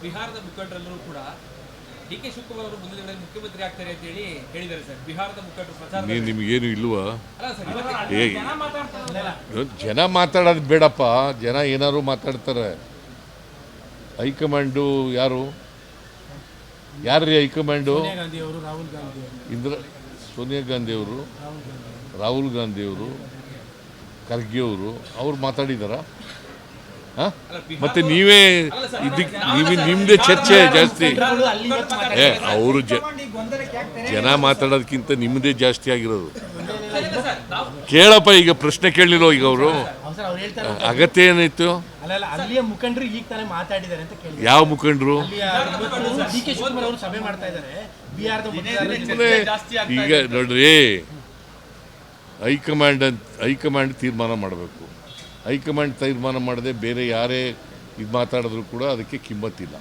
ಬಿಹಾರದ ಮುಖಂಡರೆಲ್ಲರೂ ಕೂಡ D K Shivakumar ಅವರು ಮುಂದಿನ ದಿನಗಳಲ್ಲಿ ಮುಖ್ಯಮಂತ್ರಿ ಆಗ್ತಾರೆ ಅಂತ ಹೇಳಿ ಹೇಳಿದ್ದಾರೆ ಸರ್. ಬಿಹಾರದ ಮುಖಂಡರು ಪ್ರಚಾರ ನಿಮಗೇನು ಇಲ್ವಾ? ಅಲ್ಲ ಸರ್, ಇವತ್ತು ಜನ ಮಾತಾಡೋದು ಬೇಡಪ್ಪ. ಜನ ಏನಾದ್ರು ಮಾತಾಡ್ತಾರೆ. ಹೈಕಮಾಂಡು ಯಾರು ಯಾರ್ರೀ ಹೈಕಮಾಂಡು? ಸೋನಿಯಾ ಗಾಂಧಿ ಅವರು, ರಾಹುಲ್ ಗಾಂಧಿ ಅವರು, ಖರ್ಗೆ ಅವರು, ಅವ್ರು ಮಾತಾಡಿದಾರ? ಮತ್ತೆ ನೀವೇ ನಿಮ್ದೇ ಚರ್ಚೆ ಜಾಸ್ತಿ. ಅವರು ಜನ ಮಾತಾಡೋದಕ್ಕಿಂತ ನಿಮ್ಮದೇ ಜಾಸ್ತಿ ಆಗಿರೋದು. ಕೇಳಪ್ಪ, ಈಗ ಪ್ರಶ್ನೆ ಕೇಳಲಿಲ್ಲ ಈಗ ಅವರು. ಅಗತ್ಯ ಏನಾಯ್ತು? ಯಾವ ಮುಖಂಡರು? ಈಗ ನೋಡ್ರಿ, ಹೈಕಮಾಂಡ್ ತೀರ್ಮಾನ ಮಾಡಬೇಕು. ಹೈಕಮಾಂಡ್ ತೀರ್ಮಾನ ಮಾಡದೆ ಬೇರೆ ಯಾರೇ ಇದು ಮಾತಾಡಿದ್ರು ಕೂಡ ಅದಕ್ಕೆ ಕಿಮ್ಮತ್ತಿಲ್ಲ.